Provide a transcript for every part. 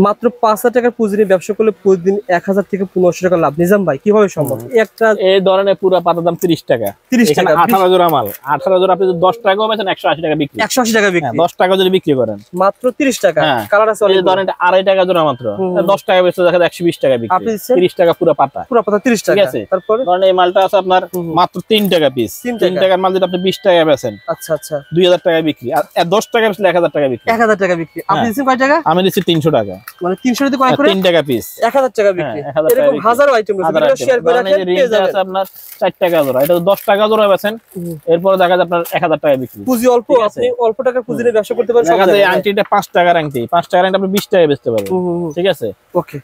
মাত্র ৫,০০০ টাকার পুঁজি নিয়ে ব্যবসা করলে প্রতিদিন ১,০০০ থেকে ১৫০০ টাকা লাভ। নিজাম ভাই কিভাবে সম্ভব? একটা এই ধরনের পুরো পাতার দাম ৩০ টাকা। ৩০ টাকা 18 জোড়া মাল। 18 জোড়া আপনি যদি ১০ টাকাও বেচেন ১৮০ টাকা বিক্রি। ১৮০ টাকা বিক্রি। ১০ টাকা যদি বিক্রি করেন মাত্র ৩০ টাকা। কালার আছে এই ধরনের ২.৫ টাকা জোড়া মাত্র। ১০ টাকা বেচলে দেখা যায় ১২০ টাকা বিক্রি। আপনি ৩০ টাকা পুরো পাতা। পুরো পাতা ৩০ টাকা। ঠিক আছে? তারপরে ধরেন এই মালটা আছে আপনার মাত্র ৩ টাকা পিস। ৩ টাকার মাল যদি আপনি ২০ টাকা বেচেন, আচ্ছা আচ্ছা ২০০০ টাকা বিক্রি। আর ১০ টাকা বেচলে ১০০০ টাকা বিক্রি। ১,০০০ টাকা বিক্রি। আপনি দিচ্ছেন কয় টাকা? আমি দিচ্ছি ৩০০ টাকা। মানে ৩০০ টাকা কয় করে? ৩ টাকা পিস। ১,০০০ টাকা বিক্রি। এরকম হাজারো আইটেম আছে। ভিডিও শেয়ার করে রাখেন, পেয়ে যাবেন। আছে আপনার ৪ টাকা জোড়া। এটা ১০ টাকা জোড়া বেচেন, এরপরে দেখা যায় আপনার ১,০০০ টাকা বিক্রি। পুঁজি অল্প, আপনি অল্প টাকার পুঁজি নিয়ে ব্যবসা করতে পারেন। দেখা যায় এই আংটিটা ৫ টাকার আংটি, ৫ টাকার আংটি আপনি ২০ টাকায় বেচতে পারবেন। ঠিক আছে? ওকে।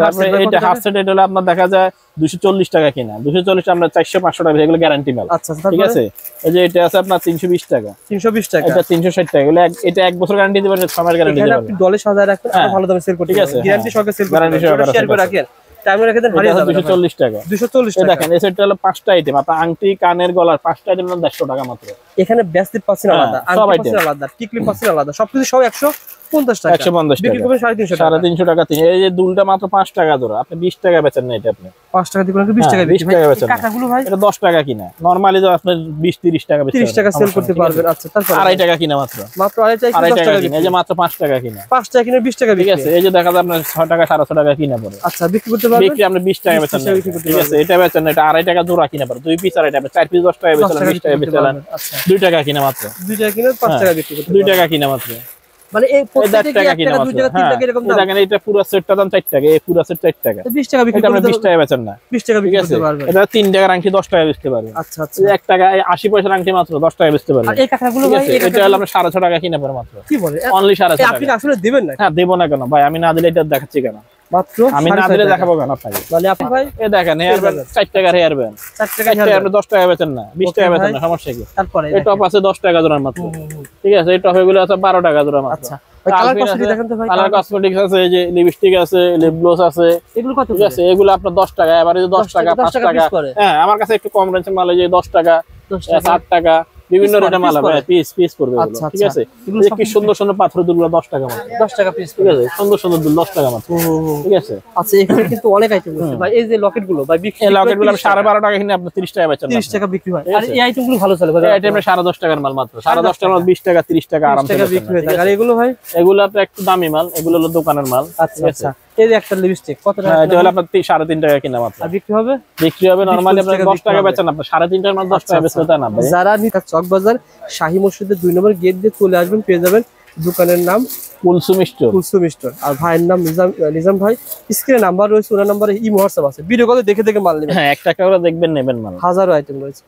তারপরে এটা হাফ সেট, এটা হলো আপনার দেখা যায় ২৪০ টাকা কিনা। ২৪০ আমরা ৪০০-৫০০ টাকা, এগুলো গ্যারান্টি মাল। আচ্ছা ঠিক আছে? এই যে এটা আছে আপনার ৩২০ টাকা। ৩২০ টাকা। এটা ৩৬০ টাকা। এটা ১ বছর গ্যারান্টি দিবেন, ৬ মাস গ্যারান্টি দিবেন। আপনি ডলে সাজায় রাখবেন, আরো ভালো দামে সেল করতে পারবেন। ঠিক আছে? গ্যারান্টি সহকারে সেল করতে পারবেন। শেয়ার করে রাখেন। টাইমে রেখে দেন, হারিয়ে যাবে। ২৪০ টাকা। ২৪০ টাকা। দেখেন এই সেটটা হলো ৫টা আইটেম। আপনার আংটি, কানের, গলার 5টা আইটেম ১৫০ টাকা মাত্র। এখানে ব্যাসলিপ পাচ্ছেন আলাদা, আংটি পাচ্ছেন আলাদা, টিকলি পাচ্ছেন আলাদা, সবকিছু সব ১৫০ টাকা। ১৫০ টাকা। বিক্রি করবেন ৩৫০ টাকা। ৩৫০ টাকা। এই যে দুলটা মাত্র ৫ টাকা জোড়া। আপনি ২০ টাকা বেচেন না, এটা আপনি ৫ টাকা দিবেন, ২০ টাকা বিক্রি। ২০ টাকা বেচেন। কাঁটাগুলো ভাই এটা ১০ টাকা কিনা। নরমালি তো আপনি ২০-৩০ টাকা বেচেন, ৩০ টাকা সেল করতে পারবেন। আচ্ছা, তারপর ২.৫ টাকা কিনা মাত্র। মাত্র ২.৫ টাকা কিনা। এই যে মাত্র ৫ টাকা কিনা। ৫ টাকা কিনে ২০ টাকা ঠিক বিক্রি। আছে? এই যে দেখা যায় আপনার ৬ টাকা ৬৫০ টাকা কিনা পড়ে। আচ্ছা, বিক্রি করতে পারবেন। বিক্রি আপনি 20 টাকা বেচেন না। ঠিক আছে? এটা বেচেন না, এটা ২.৫ টাকা জোড়া কিনা পড়ে। 2 পিস ২.৫ টাকা, 4 পিস ১০ টাকা বেচেন, ২০ টাকা বেচেন। আচ্ছা, 2 টাকা কিনা মাত্র। ২ টাকা কিনে ৫ টাকা বিক্রি করতে 2 টাকা কিনা মাত্র। মানে এই প্রত্যেকটা ১ টাকা কিনা 1 টাকা 2 টাকা 3 টাকা এরকম দাম। দেখেন এটা পুরো সেটটা দাম ৪ টাকা। এই পুরো সেট ৪ টাকা। ২০ টাকা বিক্রি এটা আপনি করতে ২০ টাকা বেচেন না। ২০ টাকা বিক্রি করতে পারবেন। এটা ৩ টাকার আংটি ১০ টাকা বেচতে পারবেন। আচ্ছা আচ্ছা। ১ টাকা ৮০ পয়সার আংটি মাত্র 10 টাকা বেচতে পারবেন। আর এই কাঁটাগুলো ভাই, এটা হলো আপনি ৬৫০ টাকা কিনা পড়ে মাত্র। কি বলে? অনলি ৬৫০ আপনি টাকা। আসলে দিবেন না? হ্যাঁ, দেব না কেন ভাই? আমি না দিলে এটা দেখাচ্ছি কেন? মাত্র আমি না দিলে দেখাবো কেন আপনাকে? মানে আপনি ভাই এই দেখেন হেয়ার ব্যান্ড ৪ টাকার হেয়ার ব্যান্ড। ৪ টাকা আপনি 10 টাকা বেচেন না, ২০ টাকা বেচেন না, সমস্যা কি? তারপরে এই টপ আছে 10 টাকা জোড়া মাত্র। ঠিক আছে? এই টপ এগুলো আছে 12 টাকা জোড়া মাত্র। আচ্ছা, কালার কসমেটিক দেখেন তো ভাই। কালার কসমেটিক্স আছে, এই যে লিপস্টিক আছে, লিপ গ্লস আছে। এগুলো কত? ঠিক আছে? এগুলো আপনার 10 টাকা, এবারে 10 টাকা 5 টাকা। হ্যাঁ, আমার কাছে একটু কম রেঞ্জের মাল, এই যে 10 টাকা 8 টাকা বিভিন্ন রেটের মাল হবে। পিস করবে এগুলো। ঠিক আছে? কি সুন্দর সুন্দর পাথর দুলগুলো 10 টাকা মাত্র। 10 টাকা পিস। ঠিক আছে? সুন্দর সুন্দর দুল 10 টাকা মাত্র। ঠিক আছে? আচ্ছা, এখানে কিন্তু অনেক আইটেম আছে ভাই। এই যে লকেট গুলো ভাই বিক্রি, এই লকেট গুলো 12.5 টাকা কিনে আপনি 30 টাকা বেচেন। 30 টাকা বিক্রি হয়। আর এই আইটেম গুলো ভালো চলে ভাই। এই আইটেমে 10.5 টাকার মাল মাত্র। 10.5 টাকার মাল 20 টাকা 30 টাকা আরামসে বিক্রি হয়। আর এগুলো ভাই, এগুলো আপনার একটু দামি মাল, এগুলো হলো দোকানের মাল। আচ্ছা আচ্ছা। এই যে একটা লিপস্টিক কত টাকা? এটা হলো আপনার 3.5 টাকা কিনা মাত্র। আর বিক্রি হবে? বিক্রি হবে নরমালি আপনার 10 টাকা বেচেন, আপনি 3.5 টাকার মাল 10 টাকা বেচতে তা না ভাই। যারা নিতে চকবাজার শাহী মসজিদের 2 নম্বর গেট দিয়ে চলে আসবেন, পেয়ে যাবেন দোকানের নাম কুলসুম স্টোর। আর ভাইয়ের নাম নিজাম ভাই। স্ক্রিনে নাম্বার রয়েছে, ওনার নাম্বারে ইমো হোয়াটসঅ্যাপ আছে। ভিডিও কলে দেখে মাল নেবেন। হ্যাঁ, 1 টাকা করে দেখবেন, নেবেন মাল। হাজারো আইটেম রয়েছে।